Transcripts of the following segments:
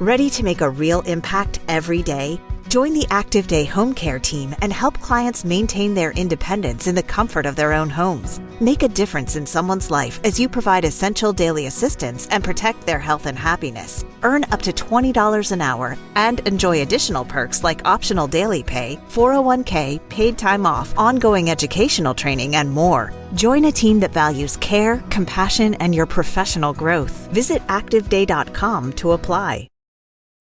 Ready to make a real impact every day? Join the Active Day Home Care team and help clients maintain their independence in the comfort of their own homes. Make a difference in someone's life as you provide essential daily assistance and protect their health and happiness. Earn up to $20 an hour and enjoy additional perks like optional daily pay, 401k, paid time off, ongoing educational training, and more. Join a team that values care, compassion, and your professional growth. Visit activeday.com to apply.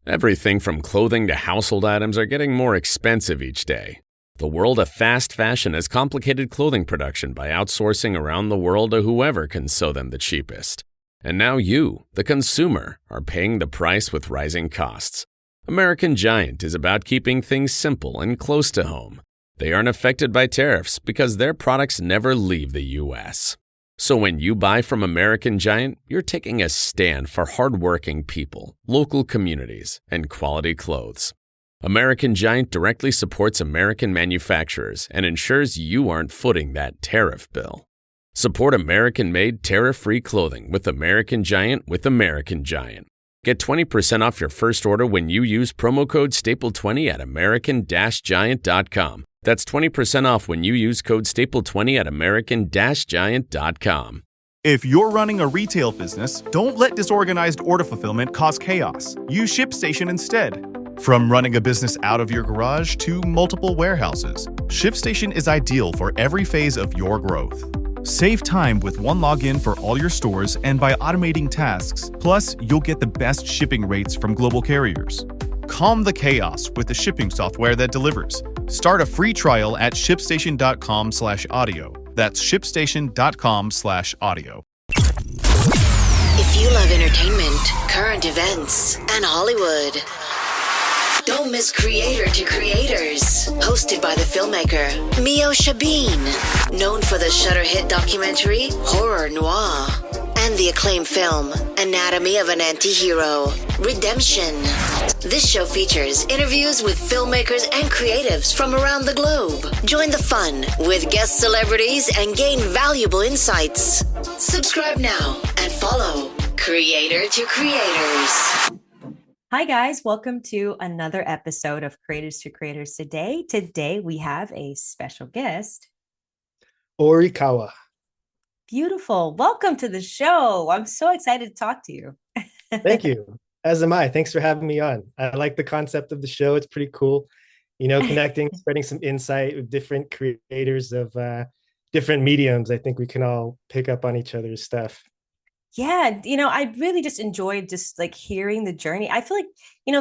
Everything from clothing to household items are getting more expensive each day. The world of fast fashion has complicated clothing production by outsourcing around the world to whoever can sew them the cheapest. And now you, the consumer, are paying the price with rising costs. American Giant is about keeping things simple and close to home. They aren't affected by tariffs because their products never leave the U.S. So when you buy from American Giant, you're taking a stand for hardworking people, local communities, and quality clothes. American Giant directly supports American manufacturers and ensures you aren't footing that tariff bill. Support American-made, tariff-free clothing with American Giant with American Giant. Get 20% off your first order when you use promo code STAPLE20 at american-giant.com. That's 20% off when you use code STAPLE20 at american-giant.com. If you're running a retail business, don't let disorganized order fulfillment cause chaos. Use ShipStation instead. From running a business out of your garage to multiple warehouses, ShipStation is ideal for every phase of your growth. Save time with one login for all your stores and by automating tasks. Plus, you'll get the best shipping rates from global carriers. Calm the chaos with the shipping software that delivers. Start a free trial at shipstation.com/audio. That's shipstation.com/audio. If you love entertainment, current events, and Hollywood, don't miss Creator to Creators, hosted by the filmmaker Meosha, known for the Shudder hit documentary Horror Noir and the acclaimed film Anatomy of an Anti-Hero, Redemption. This show features interviews with filmmakers and creatives from around the globe. Join the fun with guest celebrities and gain valuable insights. Subscribe now and follow Creator to Creators. Hi guys, welcome to another episode of Creators to Creators today. Today we have a special guest, Orikawa. Beautiful. Welcome to the show. I'm so excited to talk to you. Thank you. As am I. Thanks for having me on. I like the concept of the show. It's pretty cool. You know, connecting, spreading some insight with different creators of different mediums. I think we can all pick up on each other's stuff. Yeah, I really just enjoyed just like hearing the journey. I feel like,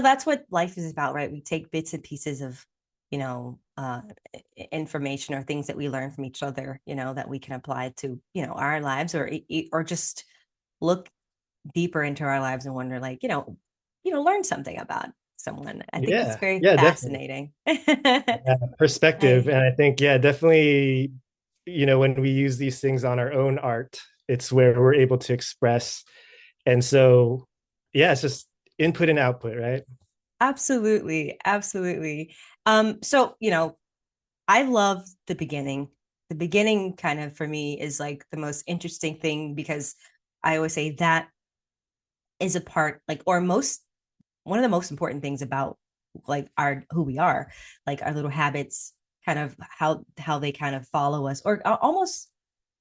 that's what life is about, right? We take bits and pieces of, information or things that we learn from each other, that we can apply to, our lives or just look deeper into our lives and wonder, like, learn something about someone. I think it's very fascinating. Perspective. And I think, definitely, when we use these things on our own art, it's where we're able to express. And so, it's just input and output, right? Absolutely. Absolutely. So, I love the beginning. The beginning kind of for me is like the most interesting thing, because I always say that is a part, like, or one of the most important things about like who we are, like our little habits, kind of how they kind of follow us or almost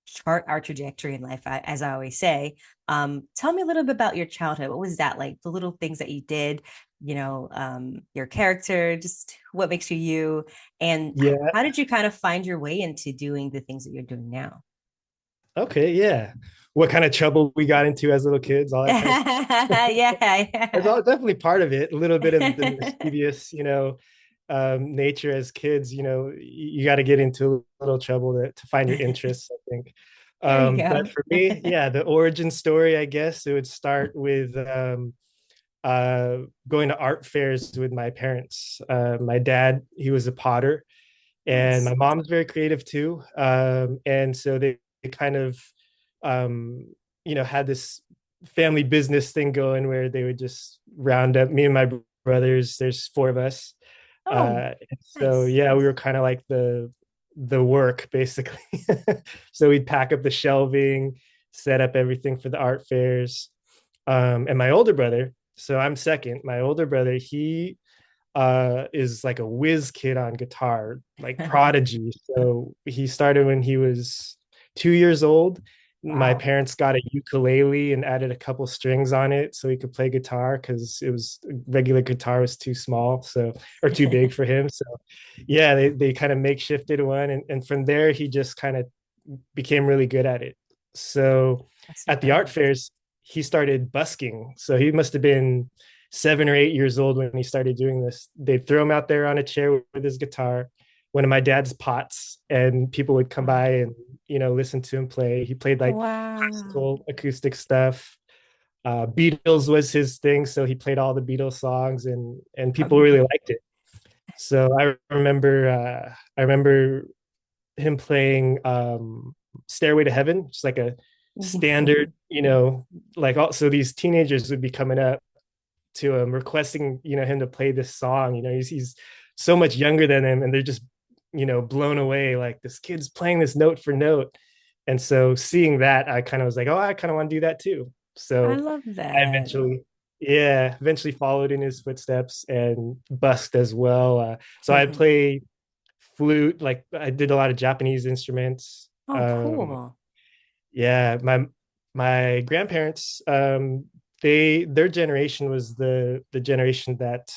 chart our trajectory in life, as I always say. Tell me a little bit about your childhood. What was that like? The little things that you did, your character, just what makes you you, and how did you kind of find your way into doing the things that you're doing now? Okay, yeah. What kind of trouble we got into as little kids? All that kind of It's all definitely part of it. A little bit of the mischievous, nature as kids. You got to get into a little trouble to find your interests, I think. But for me, the origin story, I guess it would start with going to art fairs with my parents. My dad, he was a potter, and my mom's very creative too. And so they kind of had this family business thing going where they would just round up me and my brothers. There's 4 of us. So we were kind of like the work, basically. So we'd pack up the shelving, set up everything for the art fairs. And my older brother, So I'm second. My older brother, he is like a whiz kid on guitar, like prodigy. So he started when he was 2 years old. My Wow. parents got a ukulele and added a couple strings on it so he could play guitar because it was regular guitar was too small, so or too big for him. So yeah, they kind of makeshifted one, and from there he just kind of became really good at it. So That's at the art incredible. fairs, he started busking. So he must have been 7 or 8 years old when he started doing this. They'd throw him out there on a chair with his guitar, one of my dad's pots, and people would come Wow. by and listen to him play. He played like Wow. classical acoustic stuff. Beatles was his thing, so he played all the Beatles songs, and people really Amazing. liked it. So I remember him playing Stairway to Heaven, just like a standard, like also these teenagers would be coming up to him requesting, him to play this song. He's so much younger than him, and they're just, blown away. Like this kid's playing this note for note. And so seeing that, I kind of was like, oh, I kind of want to do that too. I So love I that. eventually followed in his footsteps and busked as well. So I Mhm. play flute, like I did a lot of Japanese instruments. Oh, cool. Yeah, my grandparents, their generation was the generation that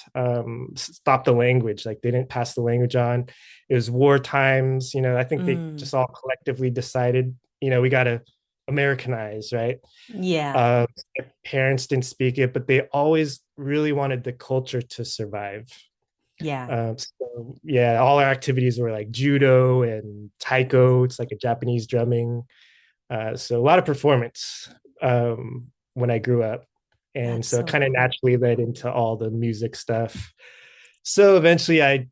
stopped the language. Like they didn't pass the language on. It was war times. I think they Mm, just all collectively decided, we got to Americanize, right? yeah. uh, Parents didn't speak it, but they always really wanted the culture to survive. Yeah. So yeah, all our activities were like judo and taiko. It's like a Japanese drumming. So a lot of performance when I grew up. And That's so it so kind of cool. naturally led into all the music stuff. So eventually I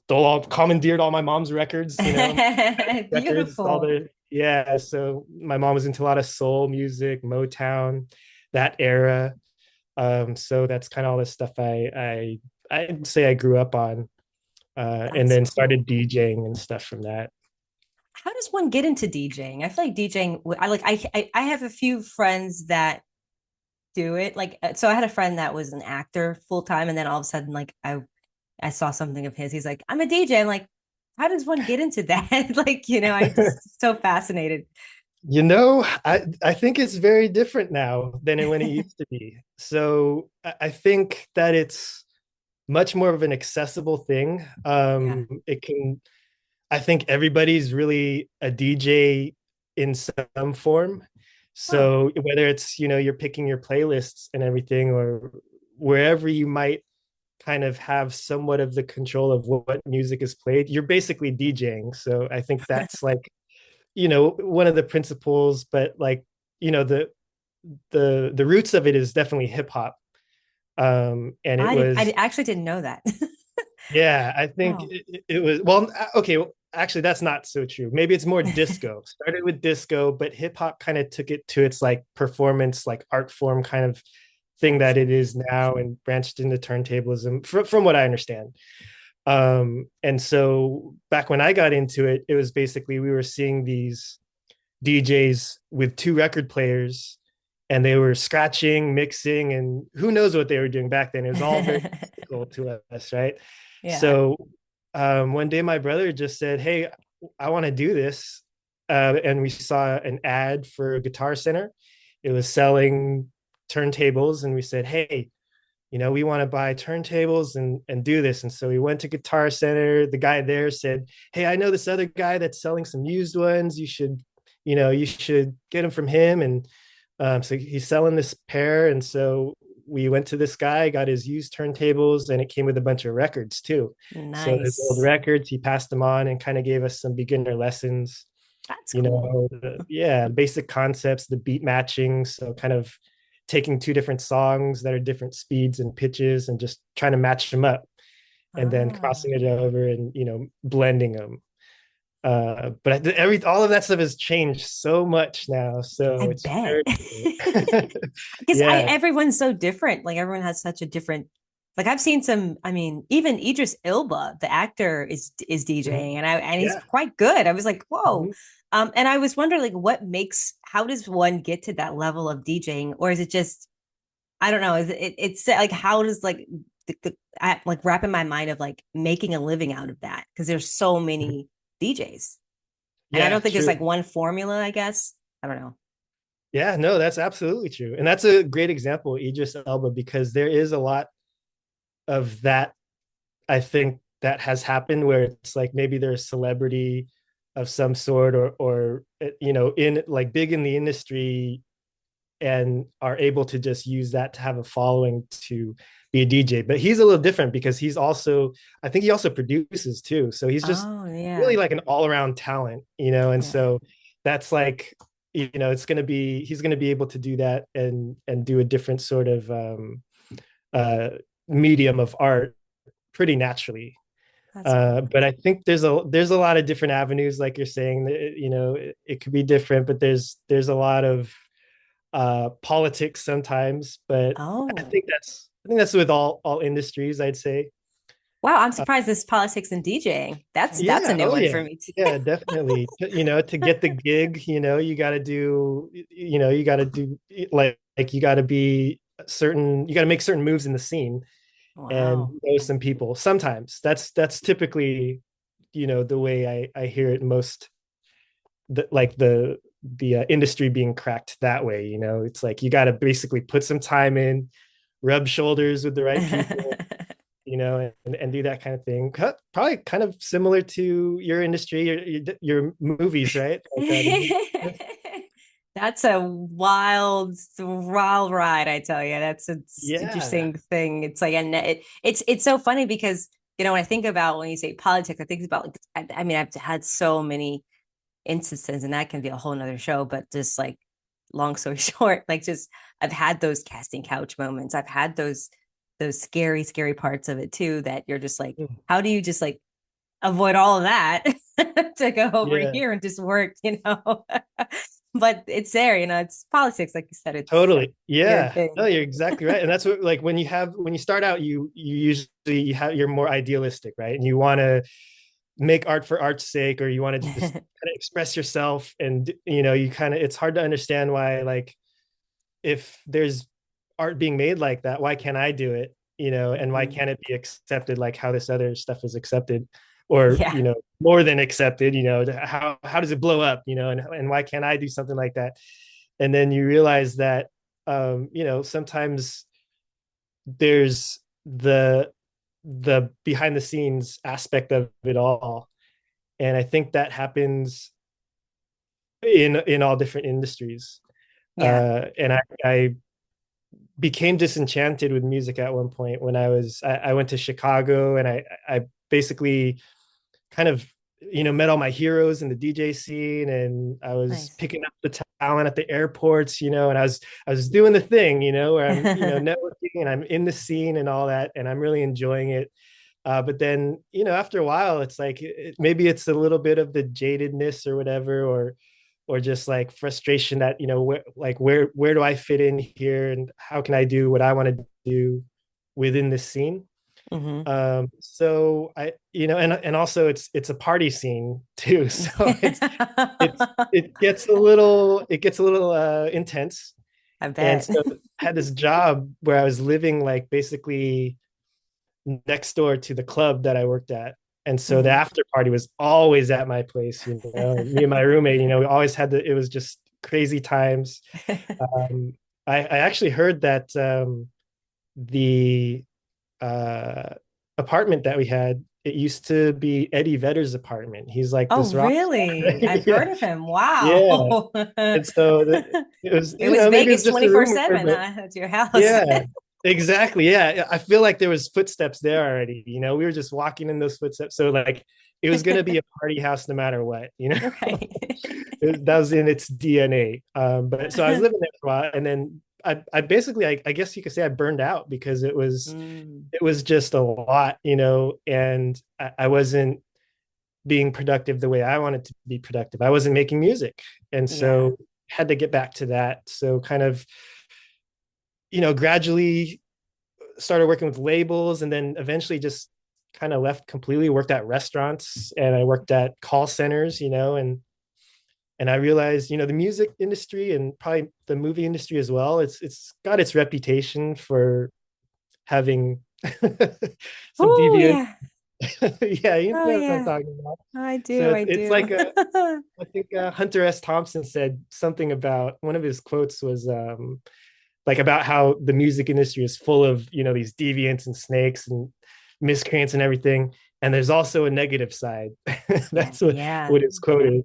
commandeered all my mom's records, records, all Beautiful. the, yeah. So my mom was into a lot of soul music, Motown, that era. So that's kind of all the stuff I'd say I grew up on, and That's then cool. started DJing and stuff from that. How does one get into DJing? I feel like DJing, I like, I have a few friends that do it. Like, so I had a friend that was an actor full time, and then all of a sudden, like, I saw something of his. He's like, I'm a DJ. I'm like, how does one get into that? Like, I just so fascinated. I think it's very different now than when it used to be. So I think that it's much more of an accessible thing. Yeah. It can, I think everybody's really a DJ in some form. Oh, So whether it's, you're picking your playlists and everything, or wherever you might kind of have somewhat of the control of what music is played, you're basically DJing. So I think that's like, one of the principles, but like, the roots of it is definitely hip hop. And it I was, actually didn't know that. yeah, I think Oh, it was, well, okay, well, actually that's not so true. Maybe it's more disco. Started with disco, but hip hop kind of took it to its like performance, like art form kind of thing that gotcha. it is now, and branched into turntablism from what I understand. And so back when I got into it, it was basically we were seeing these DJs with two record players, and they were scratching, mixing, and who knows what they were doing back then. It was all very mystical to us, right? Yeah. So one day my brother just said, hey, I want to do this. And we saw an ad for Guitar Center. It was selling turntables, and we said, hey, we want to buy turntables and do this. And so we went to Guitar Center. The guy there said, hey, I know this other guy that's selling some used ones. You should get them from him. And so he's selling this pair. And so we went to this guy, got his used turntables, and it came with a bunch of records too. So his old Nice. records, he passed them on and kind of gave us some beginner lessons, That's cool. yeah, basic concepts, the beat matching. So kind of taking two different songs that are different speeds and pitches and just trying to match them up, and then Ah, crossing it over and blending them. But all of that stuff has changed so much now, I so it's bet. very different. Because Yeah. everyone's so different. Like everyone has such a different, like I've seen some, I mean, even Idris Ilba, the actor, is Mhm. DJing, and he's Yeah. quite good. I was like, whoa. Mhm. And I was wondering like how does one get to that level of DJing? Or is it just I don't know. It's like, how does like I like wrap in my mind of like making a living out of that? Because there's so many DJs. And I Yeah, don't think there's true. like one formula, I guess. I don't know. Yeah, no, that's absolutely true. And that's a great example, Idris Elba, because there is a lot of that, I think, that has happened where it's like maybe they're a celebrity of some sort, or in like big in the industry, and are able to just use that to have a following to be a DJ. But he's a little different because he's also, I think he also produces too. So he's just Oh really yeah. like an all-around talent, and Yeah. so that's like, he's going to be able to do that and do a different sort of uh medium of art pretty naturally. That's cool. But I think there's a lot of different avenues, like you're saying, that it could be different, but there's a lot of politics sometimes. But I Oh. think that's with all industries, I'd say. Wow, I'm uh, surprised this politics and DJing. That's a yeah, new oh one yeah, for me too. yeah, definitely. To get the gig, you got to do, like you got to be certain, you got to make certain moves in the scene and Wow. know some people. Sometimes that's typically, the way I hear it most, like the industry being cracked that way. It's like you got to basically put some time in, rub shoulders with the right people, and do that kind of thing. Probably kind of similar to your industry, your movies, right? That's a wild ride, I tell you. That's an Yeah. interesting thing. It's like, and it's so funny because when I think about when you say politics, I think about like, I mean, I've had so many instances, and that can be a whole nother show. But just like, long story short, like just I've had those casting couch moments. I've had those scary parts of it too. That you're just like, how do you just like avoid all of that to go over Yeah, here and just work? But it's there, it's politics, like you said, it's a totally. weird Yeah, no, thing. you're exactly right. And that's what, like, when you start out, you usually, you're more idealistic, right? And you want to make art for art's sake, or you want to just kind of express yourself. And you kind of, it's hard to understand why, like, if there's art being made like that, why can't I do it? And why Mhm. can't it be accepted like how this other stuff is accepted, or Yeah. more than accepted? How does it blow up? And why can't I do something like that? And then you realize that, sometimes there's the behind the scenes aspect of it all. And I think that happens in all different industries. Yeah. And I became disenchanted with music at one point when I went to Chicago, and I basically kind of met all my heroes in the DJ scene, and I was Nice. picking up the talent at the airports, and I was doing the thing, where I'm networking, and I'm in the scene and all that, and I'm really enjoying it. But then, after a while, it's like, maybe it's a little bit of the jadedness or whatever, or just like frustration that, where do I fit in here, and how can I do what I want to do within the scene. Hmm. So and also it's a party scene too. So it gets a little intense. I And bet. so I had this job where I was living like basically next door to the club that I worked at. And so the Hmm. after party was always at my place, me and my roommate, we always had it was just crazy times. Um, I actually heard that the uh, apartment that we had, it used to be Eddie Vedder's apartment. He's like Oh, this rock star. really? I've Yeah. heard of him. Yeah. Wow. And so it was, It was maybe it's Vegas just a rumor, 24/7, but huh? That's your house. yeah, exactly. Yeah. I feel like there was footsteps there already. We were just walking in those footsteps. So like it was going to be a party house no matter what. Right. That was in its DNA. But so I was living there for a while, and then I basically, I guess you could say, I burned out because it was Mm, it was just a lot, and I wasn't being productive the way I wanted to be productive. I wasn't making music. And yeah. so had to get back to that. So kind of, gradually started working with labels, and then eventually just kind of left completely, worked at restaurants, and I worked at call centers, And I realized, the music industry and probably the movie industry as well, it's got its reputation for having some Oh deviant. yeah. Yeah, you Oh know what I'm yeah. talking about. I So do. I it's do. like I think Hunter S. Thompson said something about, one of his quotes was like about how the music industry is full of, these deviants and snakes and miscreants and everything. And there's also a negative side. Yeah. That's what Yeah. what is quoted.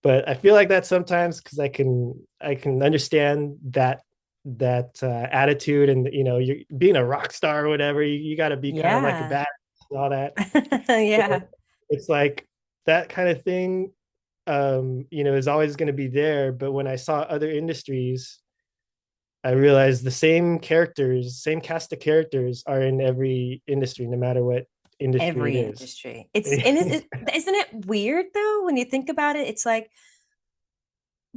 But I feel like that sometimes, because I can understand that attitude, and you're being a rock star or whatever, you got to be kind of like a Yeah. bad and all that. Yeah. It's like that kind of thing, is always going to be there. But when I saw other industries, I realized the same cast of characters are in every industry, no matter what industry it Every is. industry. Isn't it weird though when you think about it? It's like,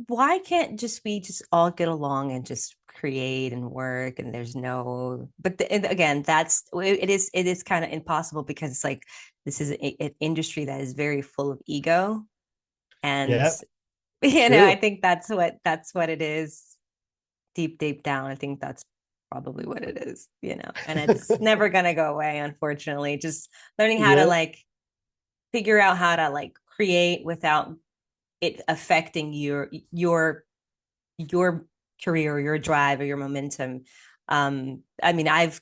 why can't just we just all get along and just create and work, and there's no, but and again, it is kind of impossible, because it's like this is an industry that is very full of ego. And Yeah, I true. think that's what it is. Deep down, I think that's probably what it is, and it's never going to go away, unfortunately. Just learning how to Yeah, like figure out how to like create without it affecting your career or your drive or your momentum. I mean, I've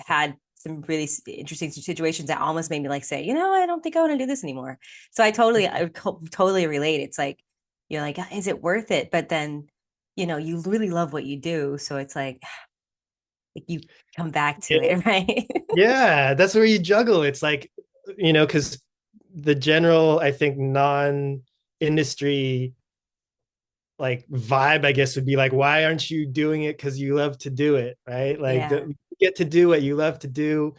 had some really interesting situations that almost made me like say, I don't think I want to do this anymore. So I totally relate. It's like, you're like, is it worth it? But then, you really love what you do. So it's like you come back to yeah, it, right? yeah. That's where you juggle. It's like, because the general, I think, non-industry like vibe, I guess, would be like, why aren't you doing it? Because you love to do it, right? Like, Yeah. you get to do what you love to do.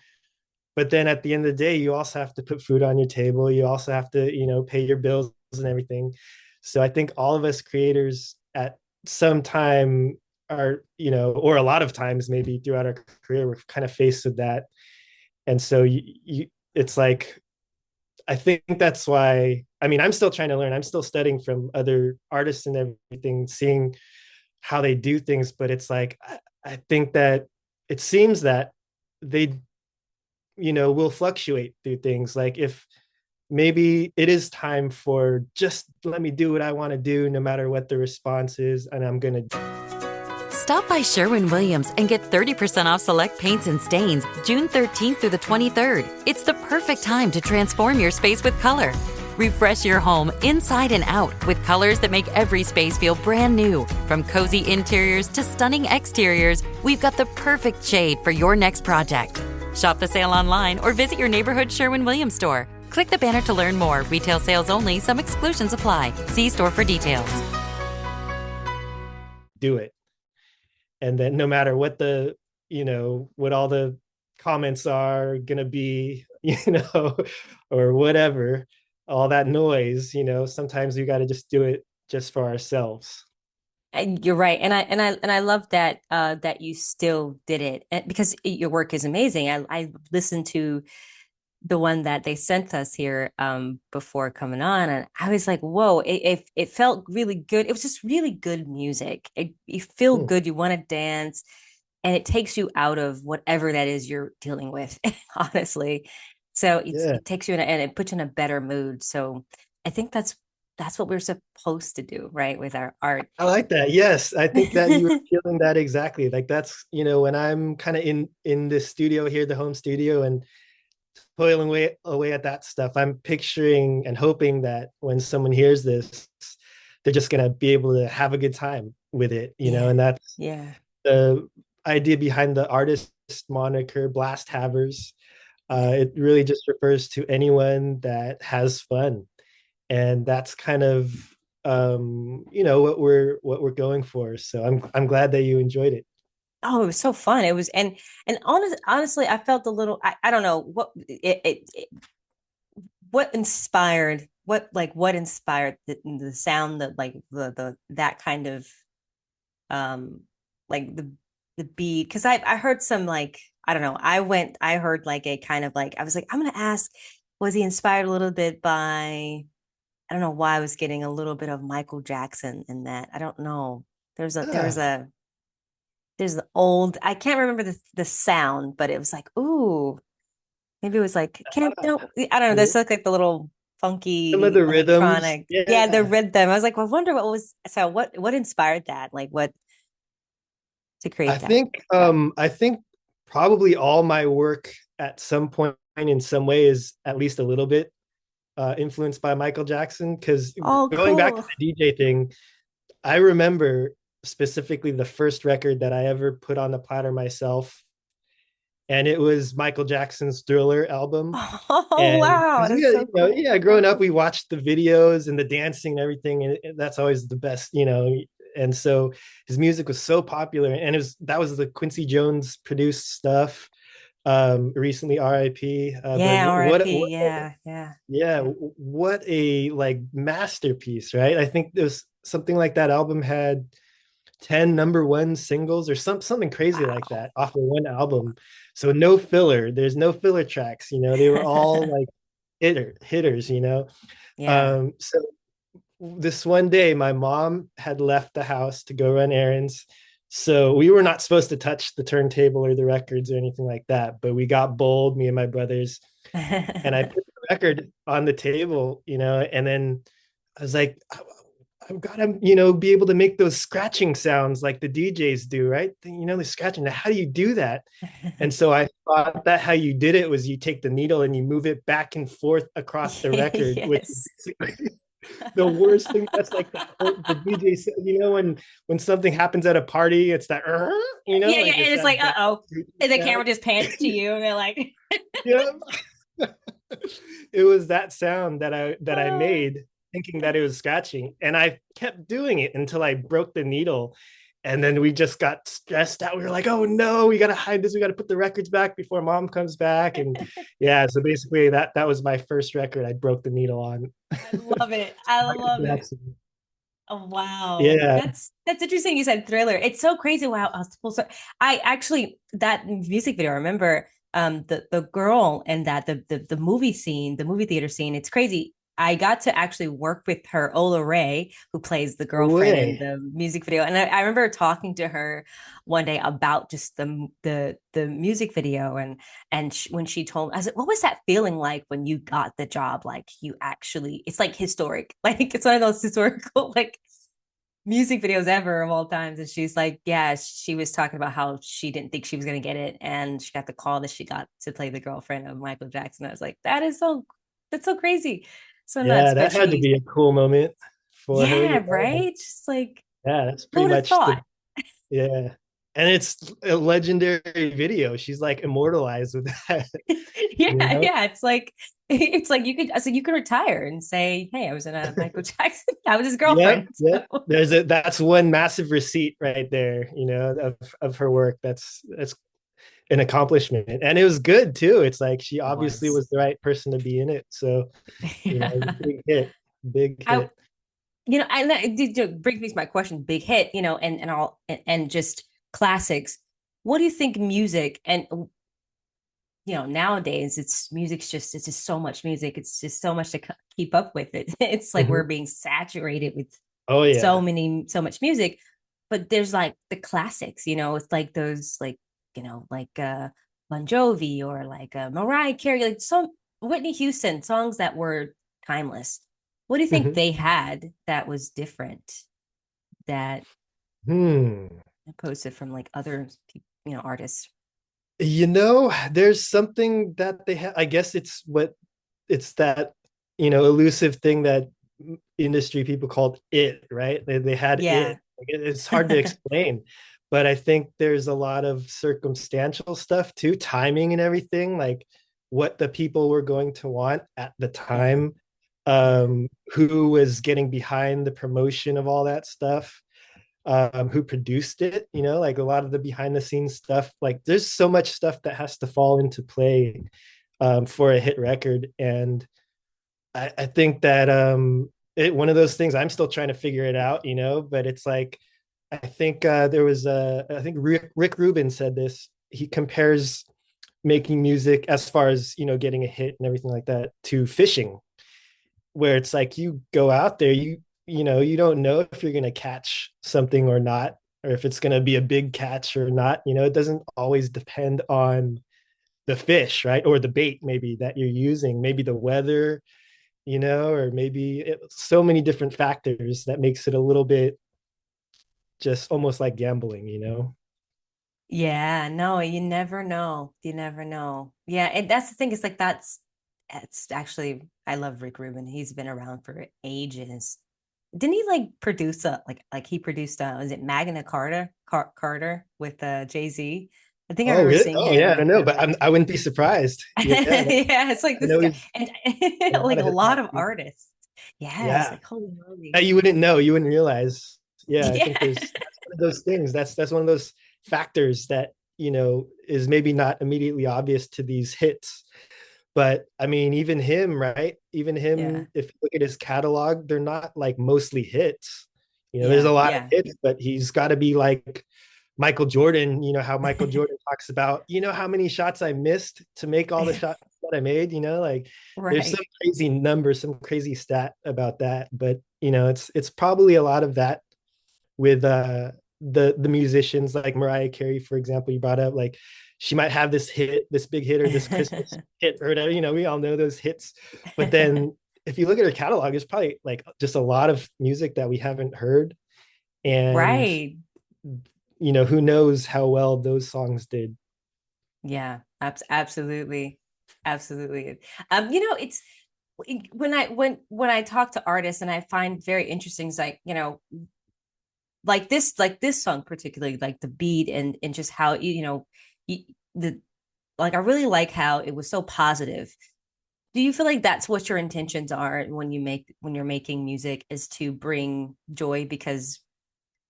But then at the end of the day, you also have to put food on your table. You also have to, pay your bills and everything. So I think all of us creators at some time are, or a lot of times maybe throughout our career, we're kind of faced with that. And so it's like, I think that's why, I mean, I'm still trying to learn. I'm still studying from other artists and everything, seeing how they do things. But it's like, I think that it seems that they, will fluctuate through things. Like, if maybe it is time for just let me do what I want to do, no matter what the response is, and I'm going to. Stop by Sherwin-Williams and get 30% off select paints and stains June 13th through the 23rd. It's the perfect time to transform your space with color. Refresh your home inside and out with colors that make every space feel brand new. From cozy interiors to stunning exteriors, we've got the perfect shade for your next project. Shop the sale online or visit your neighborhood Sherwin-Williams store. Click the banner to learn more. Retail sales only. Some exclusions apply. See store for details. Do it. And then no matter what what all the comments are going to be, or whatever, all that noise, sometimes we got to just do it just for ourselves. And you're right, and I love that that you still did it, because your work is amazing. I listened to the one that they sent us here before coming on, and I was like, whoa, it felt really good. It was just really good music. You feel Hmm. good, you want to dance, and it takes you out of whatever that is you're dealing with, honestly. So Yeah, it takes you in and it puts you in a better mood. So I think that's what we're supposed to do, right, with our art. I like that. Yes, I think that you were feeling that exactly. Like, that's, when I'm kind of in the studio here, the home studio, and toiling away at that stuff, I'm picturing and hoping that when someone hears this, they're just gonna be able to have a good time with it, Yeah. and that's Yeah. the idea behind the artist moniker, Blast Havers. Yeah. It really just refers to anyone that has fun, and that's kind of what we're going for. So I'm glad that you enjoyed it. Oh, it was so fun. It was, and honestly, I felt a little, I don't know what inspired, what inspired the sound, that like the that kind of like the beat. Because I heard some, like, I don't know, I heard like a kind of like, I was like, I'm gonna ask, was he inspired a little bit by I don't know why I was getting a little bit of Michael Jackson in that. I don't know. Ah, There's the old, I can't remember the sound, but it was like, ooh, maybe it was like, can't don't I don't know. There's cool. like the little Some of funky the rhythms, electronic. Yeah, the yeah. rhythm. I was like, well, I wonder what was so what inspired that? Like what to create that? I think probably all my work at some point in some way is at least a little bit influenced by Michael Jackson. Because Oh, going back to cool. the DJ thing, I remember specifically the first record that I ever put on the platter myself, and it was Michael Jackson's Thriller album. Oh, And wow. because we, That's so cool. yeah, growing up, we watched the videos and the dancing and everything, and that's always the best, you know. And so his music was so popular, and it was that was the Quincy Jones produced stuff. Recently, R.I.P. But Yeah, RIP. Yeah, yeah. yeah, what a like masterpiece, right? I think there's something like that album had 10 number one singles or something crazy like Wow. that off of one album. So no filler. There's no filler tracks, you know. They were all like hitters, you know. Yeah. So this one day my mom had left the house to go run errands. So we were not supposed to touch the turntable or the records or anything like that, but we got bold, me and my brothers, and I put the record on the table, you know, and then I was like, I've got to, you know, be able to make those scratching sounds like the DJs do, right? You know, the scratching. Now, how do you do that? And so I thought that how you did it was you take the needle and you move it back and forth across the record, which Yes. is basically the worst thing. That's like the DJ, you know, when something happens at a party, it's that, you know, Yeah, yeah. like And it's it's that like, uh-oh. And the camera sound. just pans to you and they're like, Yeah. It was that sound that I oh. made thinking that it was scratching, and I kept doing it until I broke the needle, and then we just got stressed out. We were like, oh no, we got to hide this, we got to put the records back before mom comes back. And yeah, so basically that was my first record I broke the needle on. I love it. I Michael love it. Jackson. Oh, wow. Yeah. That's interesting. You said Thriller. It's so crazy. Wow. I actually that music video, I remember the girl and that the movie scene, the movie theater scene, it's crazy. I got to actually work with her, Ola Ray, who plays the No girlfriend in way. the music video. And I remember talking to her one day about just the music video and when she told me, I said, what was that feeling like when you got the job? Like you actually, it's like historic. Like it's one of those historical like music videos ever of all times. And she's like, yeah, she was talking about how she didn't think she was going to get it. And she got the call that she got to play the girlfriend of Michael Jackson. I was like, that's so crazy. So nuts. Yeah, But that had to she, be a cool moment for her, yeah, you know. right. Just like, Yeah, that's who pretty would have much the thought? yeah. And it's a legendary video. She's like immortalized with that, you Yeah, know? yeah. It's like you could retire and say, hey, I was in a Michael Jackson. I was his Yep, girlfriend. yep. So. That's one massive receipt right there, you know, of her work. That's an accomplishment. And it was good too. It's like she It obviously was. was the right person to be in it. So, you know, it was a big hit. Big I, hit. and that brings me to my question, big hit, and just classics. What do you think music and nowadays it's just so much music. It's just so much to keep up with it. It's like we're Mhm. being saturated with Oh yeah. so much music, but there's like the classics, it's like those like, Bon Jovi or like Mariah Carey, like some Whitney Houston songs that were timeless. What do you think Mhm. they had that was different that Hmm. opposed to from like other artists? You know, there's something that they have. I guess it's that, you know, elusive thing that industry people called it, right? They had Yeah. it. Like, it's hard to explain, but I think there's a lot of circumstantial stuff too, timing and everything, like what the people were going to want at the Yeah. time, Yeah. who was getting behind the promotion of all that stuff, who produced it, you know, like a lot of the behind the scenes stuff. Like there's so much stuff that has to fall into play for a hit record. And I think that one of those things I'm still trying to figure it out, you know, but it's like, I think I think Rick Rubin said this. He compares making music as far as, you know, getting a hit and everything like that to fishing. where it's like you go out there, you don't know if you're going to catch something or not, or if it's going to be a big catch or not. It doesn't always depend on the fish, right? Or the bait maybe that you're using, maybe the weather, or maybe so many different factors that makes it a little bit just almost like gambling. Yeah, no, you never know. You never know. Yeah, and that's the thing. It's like that's actually I love Rick Rubin. He's been around for ages. Didn't he like produce like he produced is it Magna Carter with Jay-Z? I think I Oh, remember really? seeing Oh, yeah. I him don't know, at but like I wouldn't be surprised. Yeah, yeah, it's like I this know guy he's and in a lot like a of hip lot hop. of artists. Yeah, it's Yeah, like holy moly. that you wouldn't know, you wouldn't realize. Yeah, I think Yeah. that's one of those things. That's one of those factors that is maybe not immediately obvious to these hits. But I mean, even him, right? Even Yeah. him, if you look at his catalog, they're not like mostly hits. There's a Yeah. lot of Yeah. hits, but he's got to be like Michael Jordan. How Michael Jordan talks about, how many shots I missed to make all the shots that I made. Like there's some Right. crazy number, some crazy stat about that. But it's probably a lot of that with the musicians like Mariah Carey, for example. You brought up, like, she might have this hit, this big hit, or this Christmas hit or whatever. We all know those hits. But then if you look at her catalog, it's probably like just a lot of music that we haven't heard. And Right. who knows how well those songs did. Yeah, absolutely. Absolutely. It's when I talk to artists and I find very interesting, it's like, like this song particularly, like the beat and just how you, the like I really like how it was so positive. Do you feel like that's what your intentions are when you're making music, is to bring joy? Because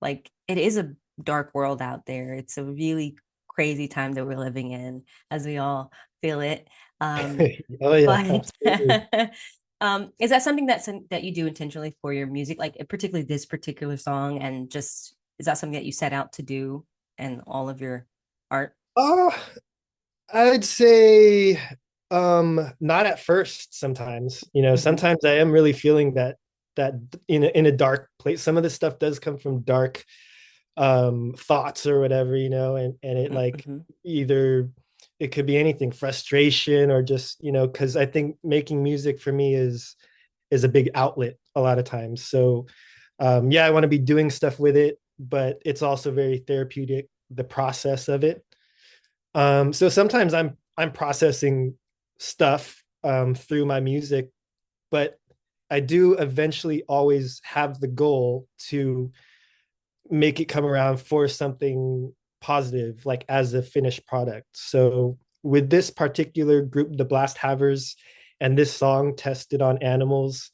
like it is a dark world out there. It's a really crazy time that we're living in, as we all feel it. Oh yeah, But absolutely. is that something that you do intentionally for your music, like particularly this particular song, and just is that something that you set out to do in all of your art? Oh, I'd say not at first. Sometimes, Hmm. sometimes I am really feeling that in a dark place. Some of this stuff does come from dark thoughts or whatever, and it like Hmm. either it could be anything, frustration, or just, because I think making music for me is a big outlet a lot of times. So yeah, I want to be doing stuff with it, but it's also very therapeutic, the process of it. So sometimes I'm processing stuff through my music, but I do eventually always have the goal to make it come around for something positive, like as a finished product. So with this particular group, the Blast Havers, and this song tested on animals,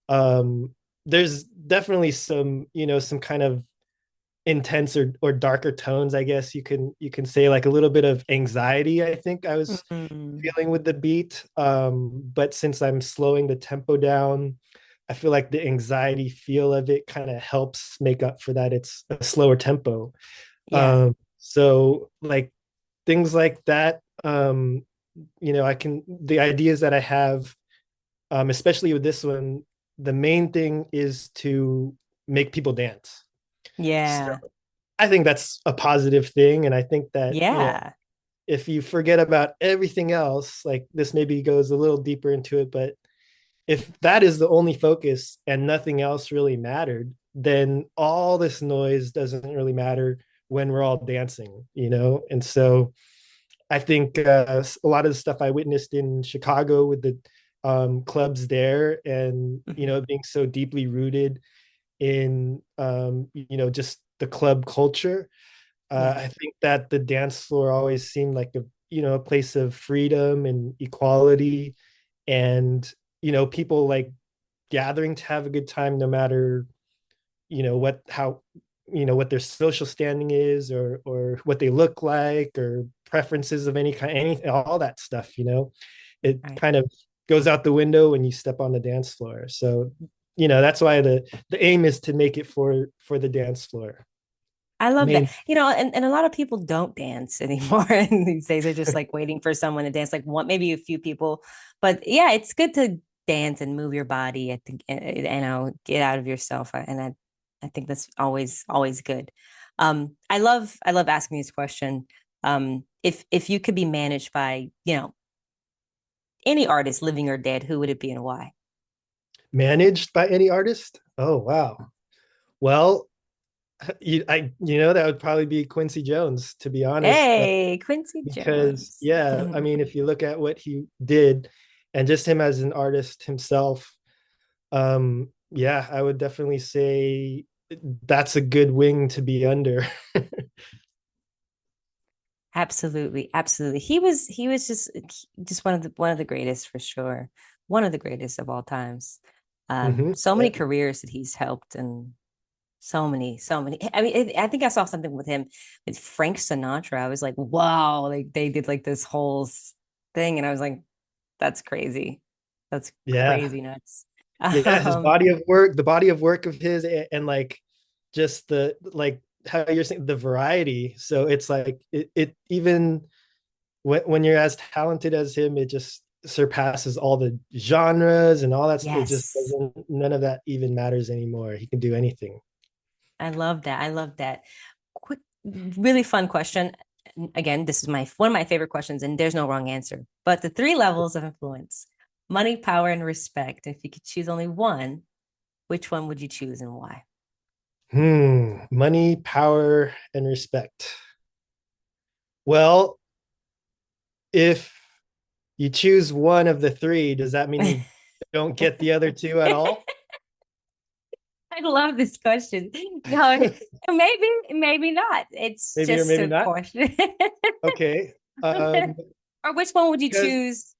there's definitely some kind of intense or darker tones, I guess you can say, like a little bit of anxiety, I think I was Mm. feeling with the beat. But since I'm slowing the tempo down, I feel like the anxiety feel of it kind of helps make up for that. It's a slower tempo. Yeah. So like things like that, the ideas that I have, especially with this one, the main thing is to make people dance. So Yeah. I think that's a positive thing. And I think that, Yeah. if you forget about everything else, like this maybe goes a little deeper into it, but if that is the only focus and nothing else really mattered, then all this noise doesn't really matter when we're all dancing. And so I think a lot of the stuff I witnessed in Chicago with the clubs there, and Mhm. being so deeply rooted in just the club culture. Yeah. I think that the dance floor always seemed like a place of freedom and equality, and people like gathering to have a good time, no matter what their social standing is, or what they look like, or preferences of any kind, anything, all that stuff. It Right. kind of goes out the window when you step on the dance floor. So that's why the aim is to make it for the dance floor. I love that. Main. And a lot of people don't dance anymore. And these days they're just like waiting for someone to dance, like one, maybe a few people. But yeah, it's good to dance and move your body. I think, get out of yourself. I think that's always good. I love asking this question. If you could be managed by, any artist, living or dead, who would it be and why? Managed by any artist? Oh, wow. Well, that would probably be Quincy Jones, to be honest. Hey, Quincy Because Jones. yeah, I mean, if you look at what he did and just him as an artist himself, yeah, I would definitely say that's a good wing to be under. Absolutely, absolutely. He was just one of the greatest for sure. One of the greatest of all times. So Yeah. many careers that he's helped, and so many, so many. I mean, I think I saw something with him with Frank Sinatra. I was like, wow, like they did like this whole thing, and I was like, that's crazy. That's Yeah. crazy nuts. Yeah, his Um, body of work, the body of work of his, and like just the like how you're saying the variety. So it's like it even when you're as talented as him, it just surpasses all the genres and all that. It just yes, doesn't, none of that even matters anymore. He can do anything. I love that. I love that. Quick, really fun question. Again, this is my one of my favorite questions, and there's no wrong answer. But the three levels of influence: money, power, and respect. If you could choose only one, which one would you choose and why? Money, power, and respect. Well, if you choose one of the three, does that mean you don't get the other two at all? I love this question. No, maybe not. It's Maybe or just maybe a not. question. Okay. Or which one would you Because choose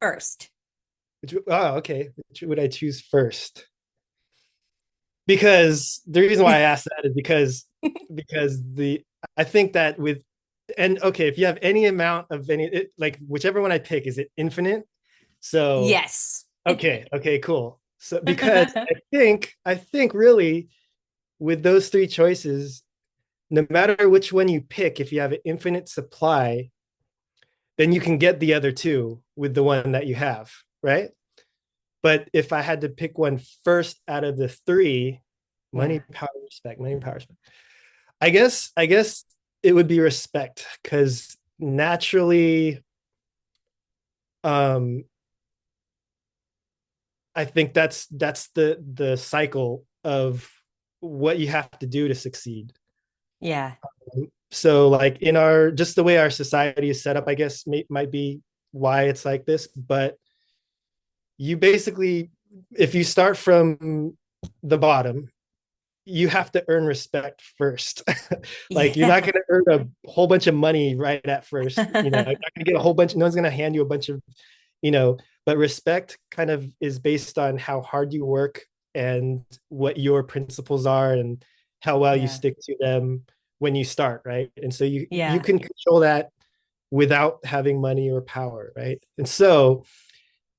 first? okay. Which would I choose first? Because the reason why I asked that is because the I think that with and okay, if you have any amount of like whichever one I pick, is it infinite? So Yes. okay, cool. So because I think really with those three choices, no matter which one you pick, if you have an infinite supply, then you can get the other two with the one that you have, right? But if I had to pick one first out of the three, Yeah. money, power, respect. I guess it would be respect because naturally, um, I think that's the cycle of what you have to do to succeed. Yeah. So like in our just the way our society is set up, I guess might be why it's like this, but you basically if you start from the bottom, you have to earn respect first. Like you're not Yeah. going to earn a whole bunch of money right at first. You're not going to get a whole bunch. No one's going to hand you a bunch of, you know. But respect kind of is based on how hard you work and what your principles are and how well you Yeah. stick to them when you start, right? And so you Yeah. can control that without having money or power, right? And so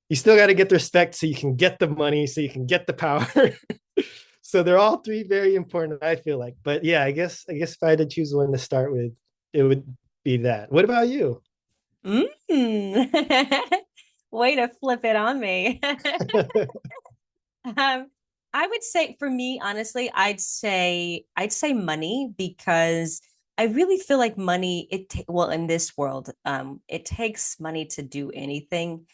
you still got to get the respect so you can get the money, so you can get the power. So they're all three very important, I feel like. But yeah, I guess if I had to choose one to start with, it would be that. What about you? Mm. Way to flip it on me. Um, I would say for me, honestly, I'd say money because I really feel like money, well, in this world, it takes money to do anything,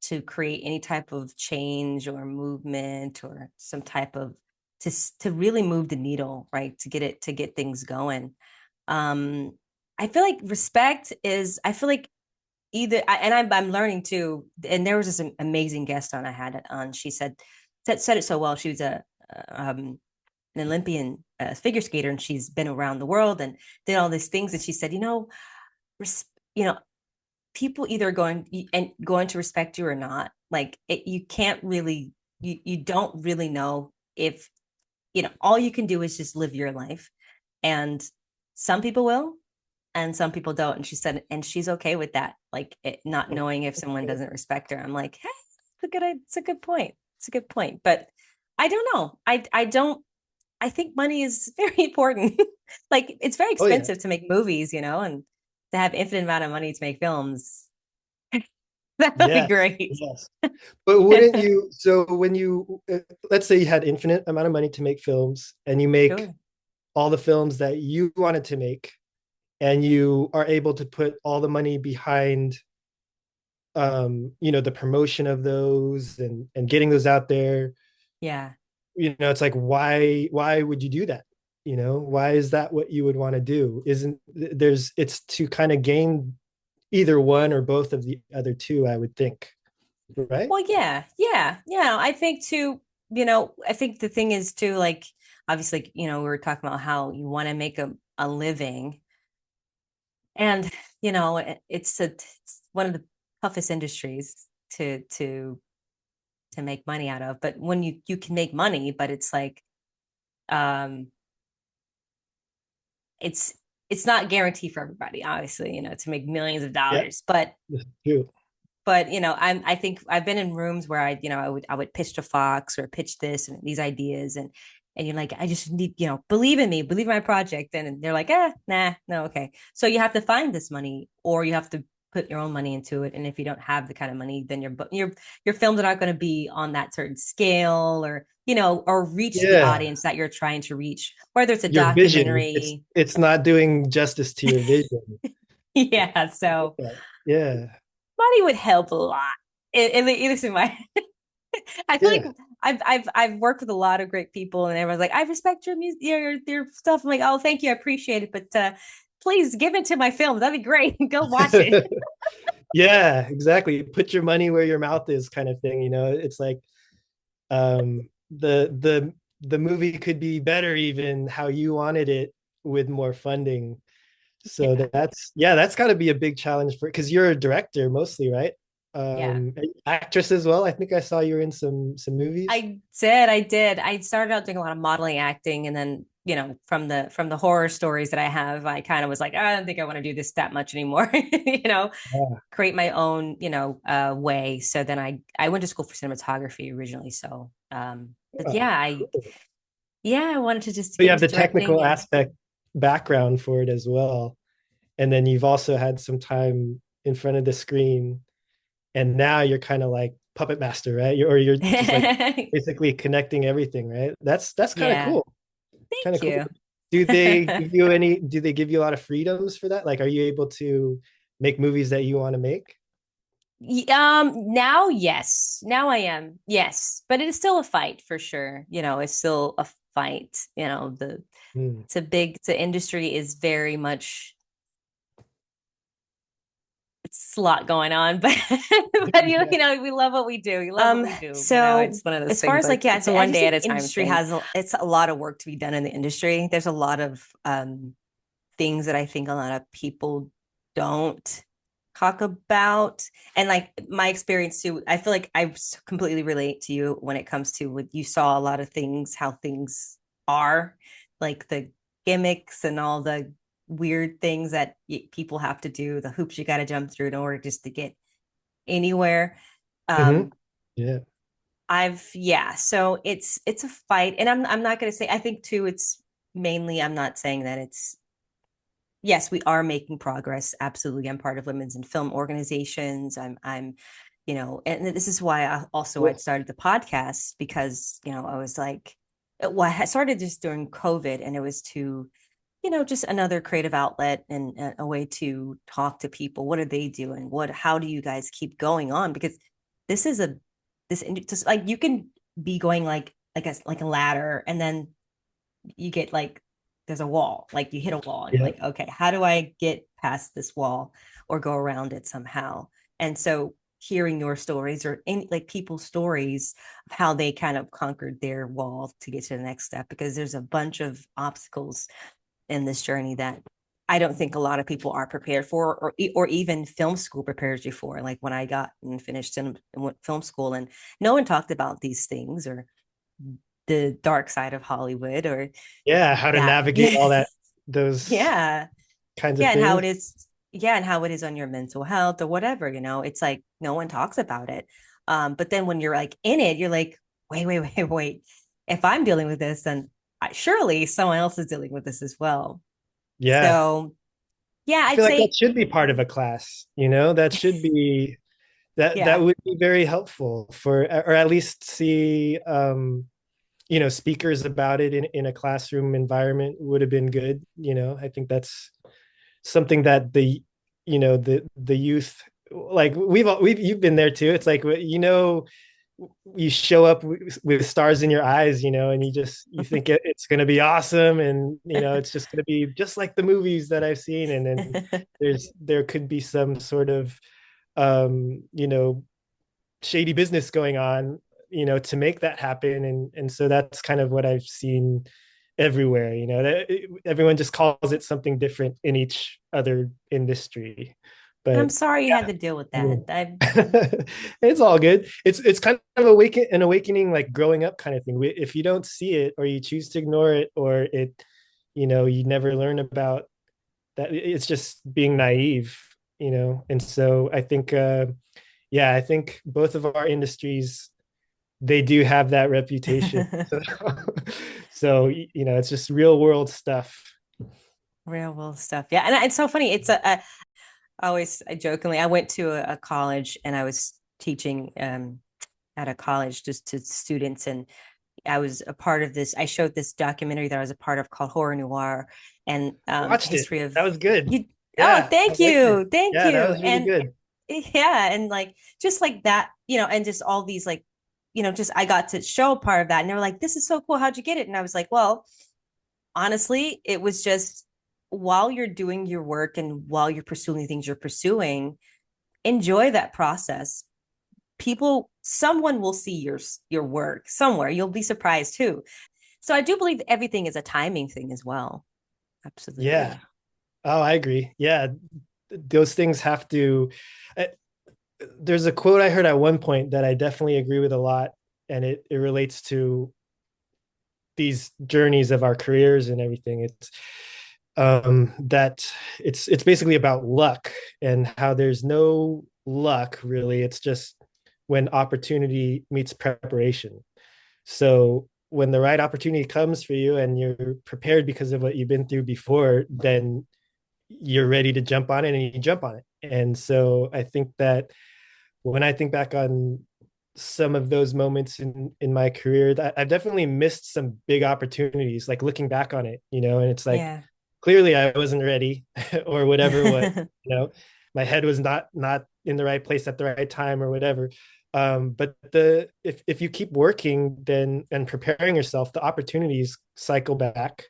to create any type of change or movement or some type of to really move the needle, right? To get things going. Um, I feel like respect is, I feel like and I'm learning too. And there was this amazing guest on I had it on. She said it so well. She was an Olympian figure skater, and she's been around the world and did all these things. And she said, res- you know, people either going to respect you or not. Like you can't really, you don't really know if all you can do is just live your life, and some people will, and some people don't. And she said, and she's okay with that, like not knowing if someone doesn't respect her. I'm like, hey, it's a good point. It's a good point. But I don't know. I don't. I think money is very important. Like it's very Oh yeah. expensive to make movies, and to have infinite amount of money to make films. That would be Yes, great. yes. But wouldn't you, so when you, let's say you had infinite amount of money to make films and you make Sure. all the films that you wanted to make, and you are able to put all the money behind the promotion of those and getting those out there, Yeah. it's like, why would you do that? Why is that what you would want to do? Isn't there's It's to kind of gain either one or both of the other two, I would think, right? Well, yeah, yeah, yeah. I think too, I think the thing is too, like, obviously, we were talking about how you want to make a living. And, it's one of the toughest industries to make money out of. But when you can make money, but it's like, um, it's it's not guaranteed for everybody, obviously, to make millions of Yeah, dollars. But that's true. I think I've been in rooms where I would pitch to Fox or pitch this and these ideas, and you're like, I just need, believe in me, believe in my project. And they're like, nah, no, okay. So you have to find this money, or you have to put your own money into it. And if you don't have the kind of money, then your films are not going to be on that certain scale, or reach the Yeah, audience that you're trying to reach, whether it's a your vision, it's documentary. it's not doing justice to your vision. Yeah. So Yeah, money would help a lot. At least in my, I feel like yeah. I've worked with a lot of great people, and everyone's like, I respect your music, your stuff. I'm like, oh, thank you, I appreciate it, but please give it to my film. That'd be great. Go watch it. Yeah, exactly. Put your money where your mouth is, kind of thing. It's like, the movie could be better even how you wanted it with more funding. So Yeah, that's got to be a big challenge because you're a director mostly, right? yeah. Actress as well. I think I saw you in some movies. I did. I started out doing a lot of modeling, acting, and then from the horror stories that I have, I kind of was like, I don't think I want to do this that much anymore. Yeah. Create my own way. So then I went to school for cinematography originally. So but Oh, cool. yeah, I wanted to just So you get have into the directing. technical And aspect background for it as well. And then you've also had some time in front of the screen. And now you're kind of like puppet master, right? You're just like basically connecting everything, right? That's kind of yeah, cool. Kind thank of cool. you. Do they give you a lot of freedoms for that? Like, are you able to make movies that you want to make? Now, yes. Now I am. Yes. But it is still a fight for sure. It's still a fight. Hmm. The industry is very much, it's a lot going on, but Yeah. we love what we do. We love what we do. So It's one of those as far things, as like, like, yeah, it's a I one just day at think a the time industry thing. it's a lot of work to be done in the industry. There's a lot of things that I think a lot of people don't talk about. And like my experience too, I feel like completely relate to you when it comes to what you saw a lot of things, how things are, like the gimmicks and all the weird things that people have to do, the hoops you got to jump through in order just to get anywhere. Hmm. Um, Yeah. so it's a fight. And I'm not gonna say, I think too, it's mainly, I'm not saying that it's, yes, we are making progress. Absolutely. I'm part of women's in film organizations. And this is why I'd Cool. started the podcast, because, I was like, well, I started just during COVID, and it was to, just another creative outlet and a way to talk to people. What are they doing? How do you guys keep going on? Because this is just like, you can be going like a ladder, and then you get like, there's a wall, like you hit a wall, and you're Yeah. like, okay, how do I get past this wall or go around it somehow? And so hearing your stories, or any like people's stories of how they kind of conquered their wall to get to the next step, because there's a bunch of obstacles in this journey that I don't think a lot of people are prepared for, or even film school prepares you for. Like when I got and finished in film school, and no one talked about these things, or the dark side of Hollywood, or Yeah. How to that. navigate Yeah. all those Yeah. kinds of Yeah. And how things. it is. Yeah. And how it is on your mental health or whatever, it's like no one talks about it. But then when you're like in it, you're like, wait. If I'm dealing with this, then surely someone else is dealing with this as well. Yeah. So, yeah, I I'd feel like that say, should be part of a class, that should be That Yeah. would be very helpful for, or at least see speakers about it in a classroom environment would have been good. I think that's something that the youth, like we've you've been there too. It's like, you show up with stars in your eyes, and you think it's going to be awesome, and it's just going to be just like the movies that I've seen, and then there could be some sort of shady business going on, to make that happen. And so that's kind of what I've seen everywhere, that everyone just calls it something different in each other industry. And I'm But sorry you had to deal with that. it's all good. It's kind of an awakening, like growing up kind of thing. If you don't see it, or you choose to ignore it, or you never learn about that, it's just being naive. And so I think I think both of our industries, they do have that reputation. So it's just real world stuff. Real world stuff. Yeah. And it's so funny. It's I jokingly, I went to a college, and I was teaching at a college just to students. And I was a part of this. I showed this documentary that I was a part of called Horror Noir, and Watched history it. of That was good. you. Yeah, Oh, thank you. Thank yeah, you. that was really good. Yeah. And like, just like that, and just all these like, just I got to show a part of that, and they were like, this is so cool. How'd you get it? And I was like, well, honestly, it was just, while you're doing your work and while you're pursuing the things you're pursuing, enjoy that process. Someone will see your work somewhere. You'll be surprised too. So I do believe everything is a timing thing as well. Absolutely. Yeah. Oh, I agree. Yeah. Those things have to. There's a quote I heard at one point that I definitely agree with a lot, and it relates to these journeys of our careers and everything. It's that it's basically about luck, and how there's no luck really. It's just when opportunity meets preparation. So when the right opportunity comes for you, and you're prepared because of what you've been through before, then you're ready to jump on it, and you jump on it. And so I think that when I think back on some of those moments in my career, that I've definitely missed some big opportunities, like looking back on it, and it's like, Yeah. clearly I wasn't ready, or whatever it was, my head was not in the right place at the right time, or whatever. But if you keep working then and preparing yourself, the opportunities cycle back.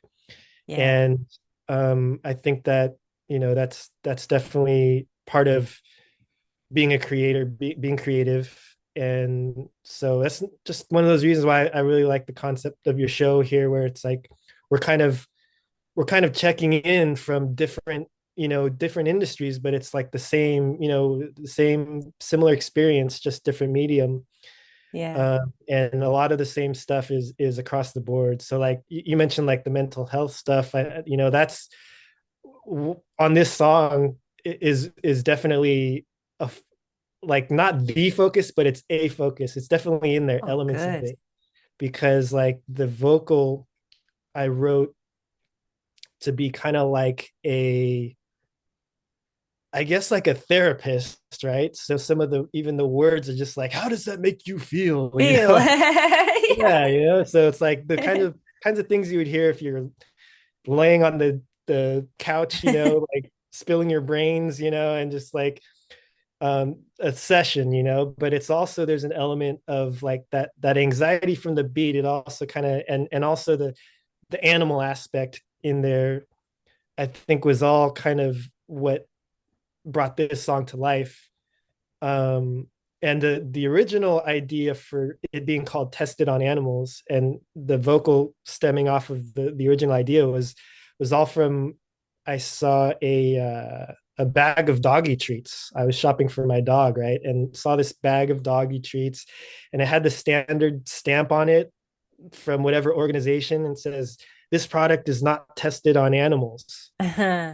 Yeah. And I think that that's definitely part of being a creator, being creative. And so that's just one of those reasons why I really like the concept of your show here, where it's like we're kind of checking in from different industries, but it's like the same similar experience, just different medium. Yeah. And a lot of the same stuff is across the board. So like you mentioned, like the mental health stuff, that's on this song is definitely like not the focus, but it's a focus. It's definitely in there, elements good. of it, because like the vocal I wrote to be kind of like I guess like a therapist, right? So some of even the words are just like, how does that make you feel? Yeah. So it's like the kinds of things you would hear if you're laying on the couch, like spilling your brains, and just like a session. But it's also, there's an element of like that anxiety from the beat. It also kind of, and also the animal aspect in there, I think, was all kind of what brought this song to life. And the original idea for it being called Tested on Animals, and the vocal stemming off of the original idea was all from, I saw a bag of doggy treats. I was shopping for my dog, right? And saw this bag of doggy treats, and it had the standard stamp on it from whatever organization, and says, this product is not tested on animals. And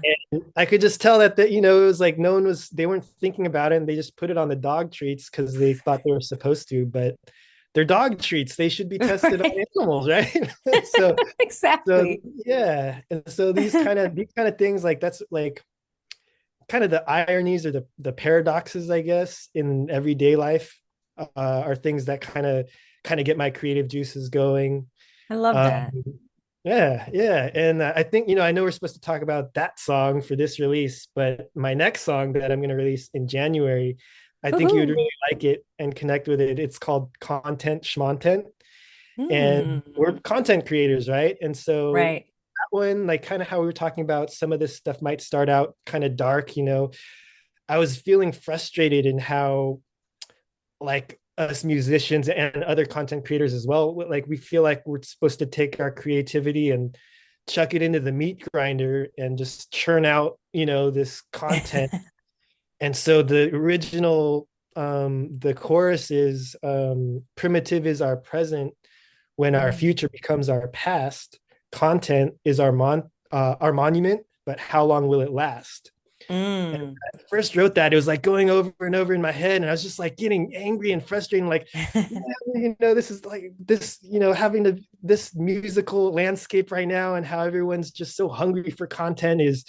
I could just tell that it was like they weren't thinking about it, and they just put it on the dog treats because they thought they were supposed to, but they're dog treats. They should be tested on animals, right? So exactly. So, yeah. And so these kind of things, like that's like kind of the ironies or the paradoxes, I guess, in everyday life are things that kind of get my creative juices going. I love Um, that. yeah, yeah. And I think, I know we're supposed to talk about that song for this release, but my next song that I'm going to release in January, I think you would Woohoo. really like it and connect with it. It's called Content Schmontent. And we're Mm, content creators, right? And so right. that one, like kind of how we were talking about, some of this stuff might start out kind of dark. I was feeling frustrated in how, like, us musicians and other content creators as well, like we feel like we're supposed to take our creativity and chuck it into the meat grinder and just churn out, this content. And so the original, the chorus is, primitive is our present when our Mm, future becomes our past. Content is our monument, but how long will it last? And mm. I first wrote that, it was like going over and over in my head, and I was just like getting angry and frustrated, like, this is like this, having this musical landscape right now, and how everyone's just so hungry for content is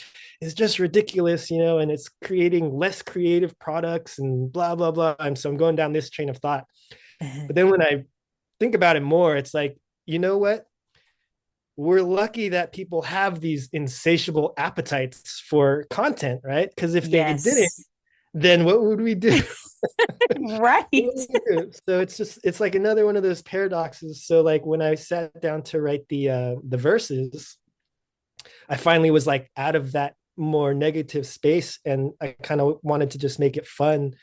just ridiculous, and it's creating less creative products and blah blah blah. And so I'm going down this train of thought. But then when I think about it more, it's like, you know what? We're lucky that people have these insatiable appetites for content, right? Because if they didn't, Yes. then what would we do? Right. So it's like another one of those paradoxes. So like when I sat down to write the verses, I finally was like out of that more negative space, and I kind of wanted to just make it fun.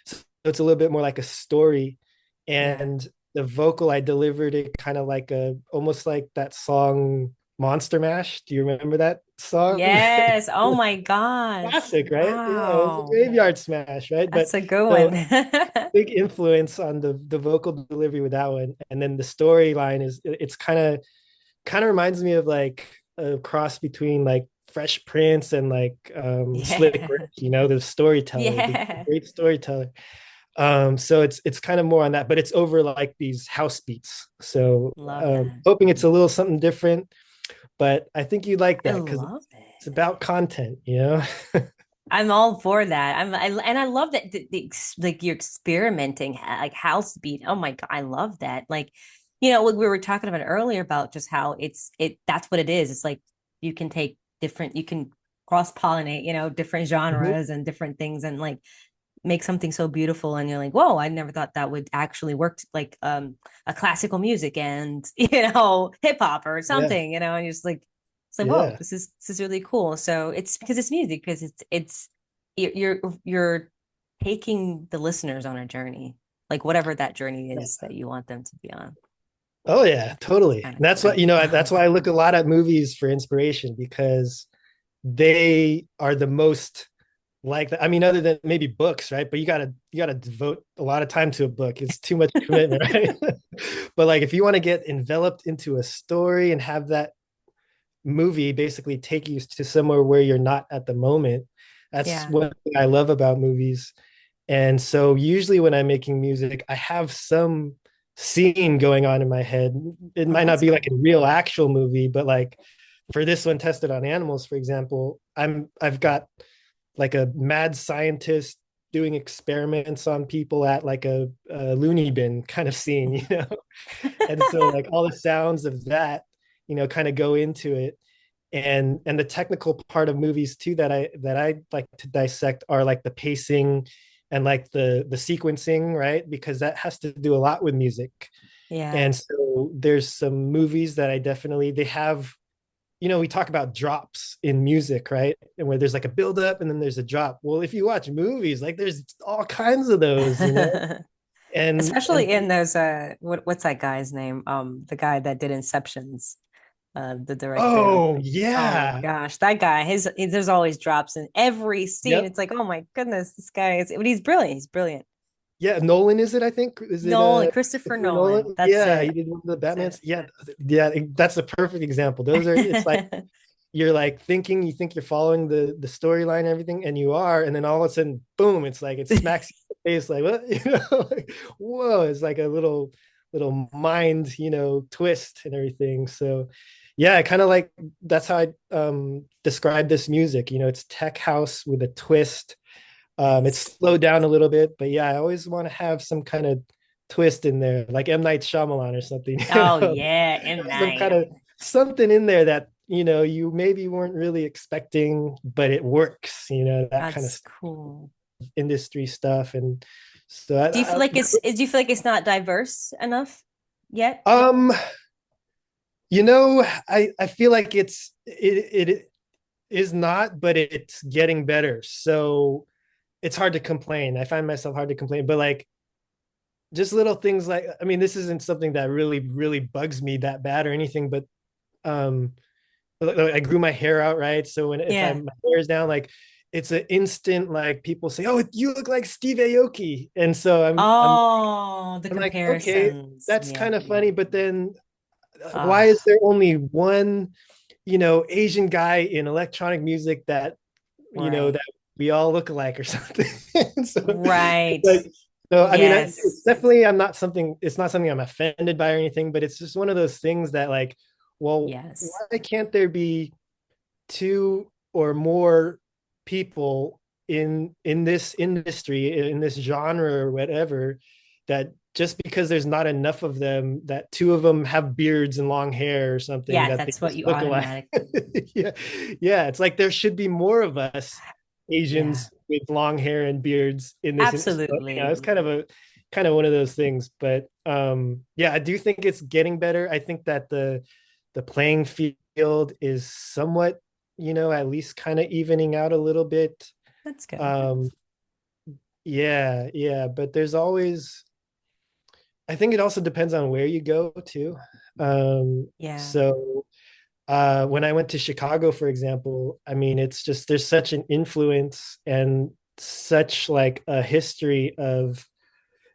So it's a little bit more like a story. Yeah. And the vocal, I delivered it kind of like almost like that song Monster Mash. Do you remember that song? Yes. Oh my gosh. Classic, right? Yeah, it was a Wow. graveyard smash, right? But That's a good so one. big influence on the vocal delivery with that one. And then the storyline is, it's kind of reminds me of like a cross between like Fresh Prince and like Slick Yeah. Rick, the storyteller, the Yeah. great storyteller. So it's kind of more on that, but it's over like these house beats. So Love that. hoping it's a little something different, but I think you'd like I that because love it's it. about content. I'm all for that. And I love that like you're experimenting like house beat. Oh my God, I love that. Like, what we were talking about earlier about just how that's what it is. It's like you can take you can cross-pollinate, different Mhm. genres and different things and like make something so beautiful. And you're like, whoa, I never thought that would actually work like a classical music and hip hop or Yeah, something, and you're just like it's like, whoa, yeah, this is really cool. So it's because it's music, because it's you're taking the listeners on a journey, like whatever that journey is that you want them to be on. oh yeah, It's totally. kind And of that's what, cool. that's why I look a lot at movies for inspiration, because they are the most like that. I mean, other than maybe books, right? But you gotta devote a lot of time to a book. It's too much commitment, right? But like if you want to get enveloped into a story and have that movie basically take you to somewhere where you're not at the moment, that's Yeah. one thing I love about movies. And so usually when I'm making music, I have some scene going on in my head. It Oh, might not that's be like a cool. real actual movie, but like for this one, Tested on Animals, for example, I've got like a mad scientist doing experiments on people at like a loony bin kind of scene. And so like all the sounds of that, kind of go into it. And the technical part of movies too that I like to dissect are like the pacing and like the sequencing, right? Because that has to do a lot with music. Yeah. And so there's some movies that I definitely, they have, we talk about drops in music, right? And where there's like a build up and then there's a drop. Well, if you watch movies, like there's all kinds of those. And Especially in those what's that guy's name? The guy that did Inceptions, the director. oh Oh my yeah. gosh, that guy, there's always drops in every scene. Yep. It's like, oh my goodness, this guy is, but he's brilliant. He's brilliant. Yeah, Nolan, is it? I think, is it Nolan, Christopher Christopher Nolan. Nolan? That's Yeah, it. he did one of the That's Batmans. it. Yeah, yeah, that's a perfect example. Those are, it's like you're like thinking, you think you're following the storyline and everything, and you are, and then all of a sudden, boom, it's like it smacks you in the face, like what, like, whoa, it's like a little mind, twist and everything. So yeah, I kind of like, that's how I describe this music. It's tech house with a twist. It's Nice. slowed down a little bit, but yeah, I always want to have some kind of twist in there, like M. Night Shyamalan or something. Oh yeah, M Some kind Night. of something in there that you maybe weren't really expecting, but it works. That kind of That's cool. industry stuff, and so Do you feel like it's not diverse enough yet? I feel like it is not, but it's getting better. So it's hard to complain. I find myself hard to complain, but like just little things like, I mean, this isn't something that really, really bugs me that bad or anything, but um I grew my hair out, right? So if Yeah. my hair is down, like it's an instant, like people say, "Oh, you look like Steve Aoki," and so Oh, the I'm like, okay, comparisons. that's Yeah. kind of funny, but then why Ah, is there only one, Asian guy in electronic music that right. that we all look alike or something? So Right. like, so I mean, it's Yes. definitely, it's not something I'm offended by or anything, but it's just one of those things that like, well, Yes. why can't there be two or more people in this industry, in this genre or whatever, that just because there's not enough of them, that two of them have beards and long hair or something, Yeah, that they that's what just you look alike. automatically. Yeah, yeah, it's like there should be more of us Yeah. Asians with long hair and beards in this. So, it's Absolutely. kind of one of those things. But yeah, I do think it's getting better. I think that the playing field is somewhat, at least kind of evening out a little bit. That's good. Um, yeah, yeah, but there's always, I think it also depends on where you go to. Yeah. So when I went to Chicago, for example, I mean, it's just, there's such an influence and such like a history of,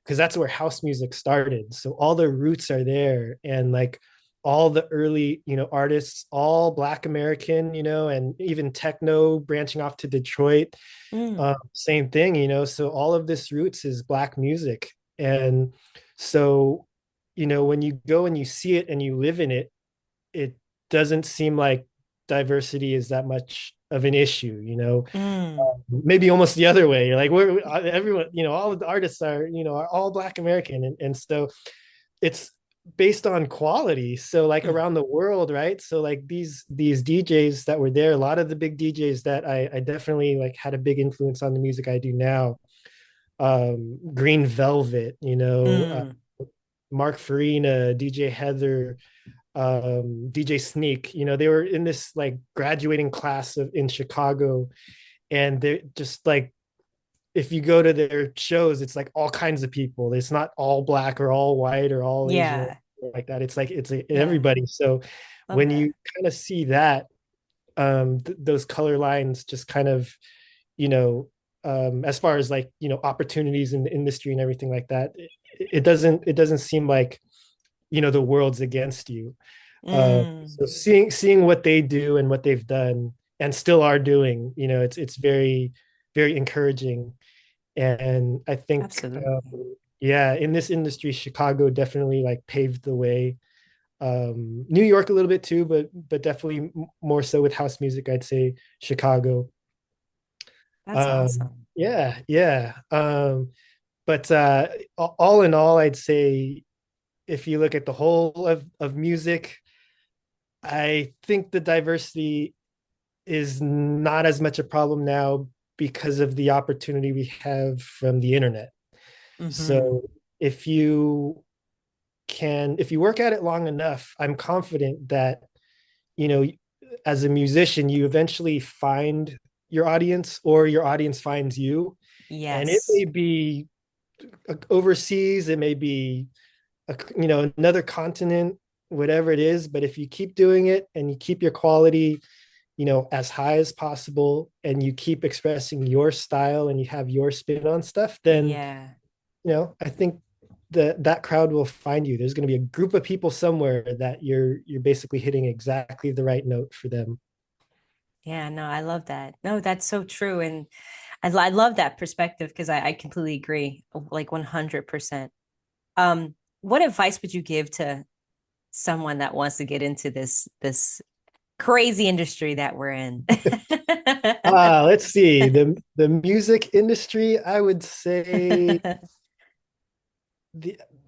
because that's where house music started. So all the roots are there, and like all the early, artists, all Black American, and even techno branching off to Detroit, Mm. same thing, So all of this roots is Black music, and so when you go and you see it and you live in it, it doesn't seem like diversity is that much of an issue. Mm. Maybe almost the other way. You're like, we're everyone, all of the artists are, are all Black American, and so it's based on quality. So like Mm. around the world, right? So like these DJs that were there, a lot of the big DJs that I definitely like had a big influence on the music I do now. Green Velvet, Mm. Mark Farina, DJ Heather, DJ Sneak, they were in this like graduating class in Chicago, and they're just like, if you go to their shows, it's like all kinds of people. It's not all Black or all white or all Asian or Yeah. like that. It's like Yeah. everybody. So Love when that. you kind of see that, those color lines just kind of, you know, as far as like, opportunities in the industry and everything like that, it doesn't seem like, the world's against you. Mm. So seeing what they do and what they've done and still are doing, it's very, very encouraging. And I think, Absolutely. yeah, in this industry, Chicago definitely like paved the way. New York a little bit too, but definitely more so with house music, I'd say Chicago. That's awesome. Yeah, yeah. But all in all, I'd say if you look at the whole of music, I think the diversity is not as much a problem now because of the opportunity we have from the internet. Hmm. So if you if you work at it long enough, I'm confident that, you know, as a musician, you eventually find your audience or your audience finds you. And it Yes. may be overseas, it may be, another continent, whatever it is. But if you keep doing it and you keep your quality, as high as possible, and you keep expressing your style and you have your spin on stuff, then, Yeah. I think that crowd will find you. There's going to be a group of people somewhere that you're basically hitting exactly the right note for them. Yeah, no, I love that. No, that's so true. And I love that perspective because I completely agree, like 100%. What advice would you give to someone that wants to get into this crazy industry that we're in? Let's see. The music industry, I would say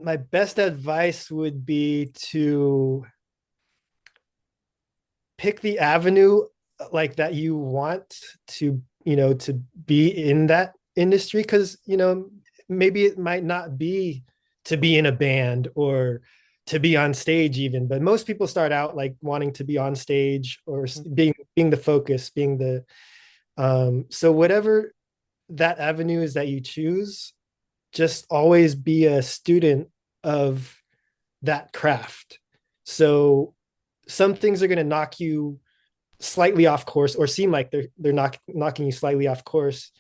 my best advice would be to pick the avenue like that you want to, to be in that industry. Because, maybe it might not be to be in a band or to be on stage even, but most people start out like wanting to be on stage or being the focus, being the so whatever that avenue is that you choose, just always be a student of that craft. So some things are going to knock you slightly off course or seem like they're knocking you slightly off course.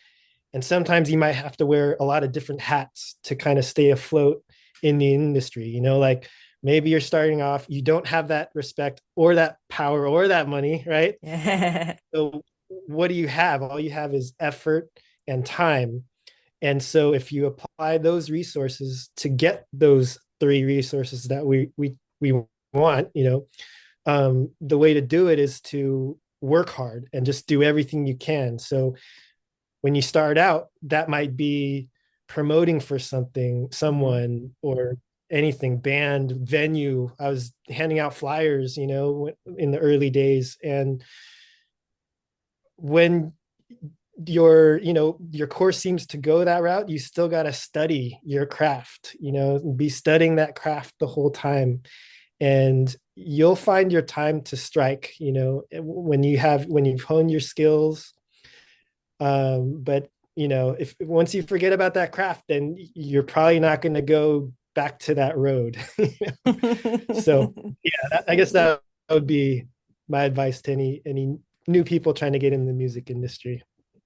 And sometimes you might have to wear a lot of different hats to kind of stay afloat in the industry. Like maybe you're starting off, you don't have that respect or that power or that money, right? So what do you have? All you have is effort and time. And so if you apply those resources to get those three resources that we want, the way to do it is to work hard and just do everything you can. So when you start out, that might be promoting for someone, or anything, band, venue. I was handing out flyers, in the early days. And when your course seems to go that route, you still got to study your craft, be studying that craft the whole time. And you'll find your time to strike, when you've honed your skills. But if once you forget about that craft, then you're probably not going to go back to that road. So yeah, I guess that would be my advice to any new people trying to get in the music industry.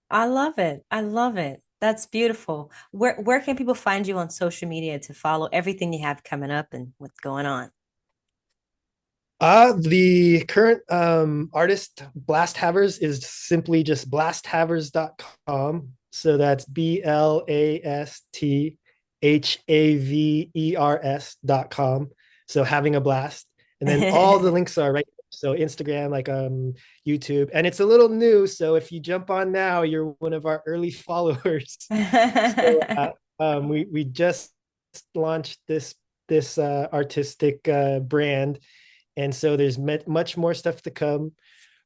I love it. I love it. That's beautiful. Where can people find you on social media to follow everything you have coming up and what's going on? The current artist Blast Havers is simply just blasthavers.com. So that's BLASTHAVERS.com. So having a blast. And then all the links are right. So Instagram, like YouTube. And it's a little new. So if you jump on now, you're one of our early followers. So we just launched this artistic brand. And so there's much more stuff to come.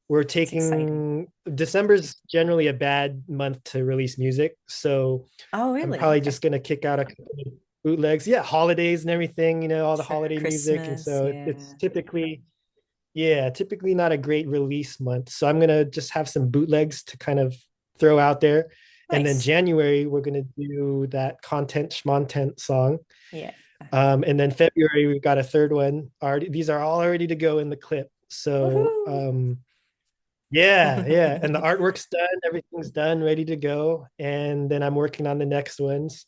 We're taking December's generally a bad month to release music. So really? I'm probably just going to kick out a couple of bootlegs. Yeah, holidays and everything, all the holiday music. And so it's typically not a great release month. So I'm going to just have some bootlegs to kind of throw out there. Nice. And then January, we're going to do that content Schmontent song. Yeah. And then February, we've got a third one. These are all ready to go in the clip. So yeah. And the artwork's done, everything's done, ready to go. And then I'm working on the next ones.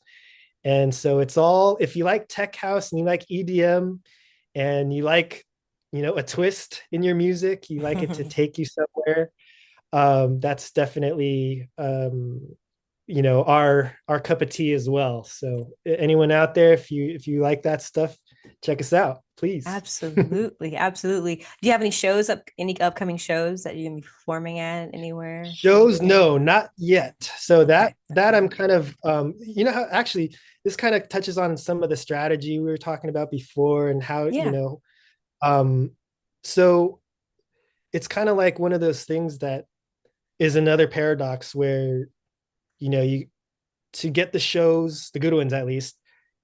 And so it's all, if you like tech house and you like EDM and you like, a twist in your music, you like it to take you somewhere, that's definitely our cup of tea as well. So anyone out there, if you like that stuff, check us out, please. Absolutely. Do you have any upcoming shows that you're gonna be performing at anywhere? Shows? No, not yet. So that I'm kind of how actually this kind of touches on some of the strategy we were talking about before and how so it's kind of like one of those things that is another paradox where you to get the shows, the good ones at least,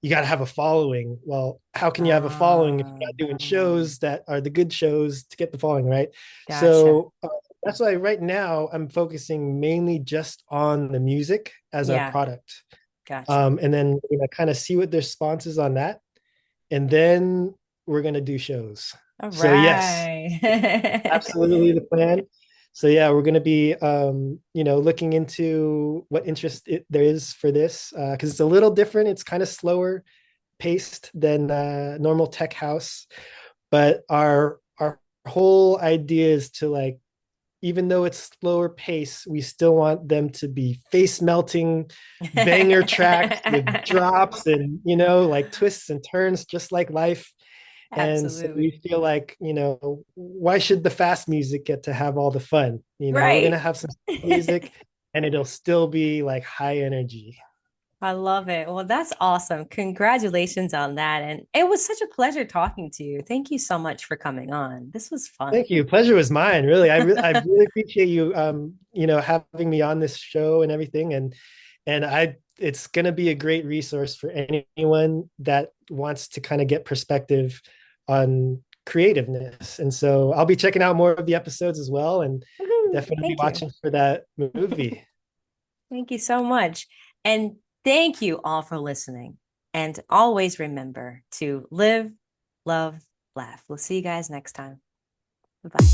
you got to have a following. Well, how can you have a following if you're not doing shows that are the good shows to get the following, right? Gotcha. So that's why right now I'm focusing mainly just on the music as our product. Gotcha. And then we're gonna kind of see what their response is on that, and then we're gonna do shows. All right. So yes, absolutely the plan. So yeah, we're going to be, looking into what interest there is for this, because it's a little different. It's kind of slower paced than normal tech house, but our whole idea is to even though it's slower pace, we still want them to be face melting banger tracks with drops and twists and turns, just like life. And so we Absolutely. feel like, why should the fast music get to have all the fun? We're going to Right. have some music and it'll still be like high energy. I love it. Well, that's awesome. Congratulations on that. And it was such a pleasure talking to you. Thank you so much for coming on. This was fun. Thank you. Pleasure was mine. Really, I really appreciate you, having me on this show and everything. And it's going to be a great resource for anyone that wants to kind of get perspective on creativeness. And so I'll be checking out more of the episodes as well, and definitely Thank watching for that movie. Thank you so much. And thank you all for listening. And always remember to live, love, laugh. We'll see you guys next time. Bye-bye.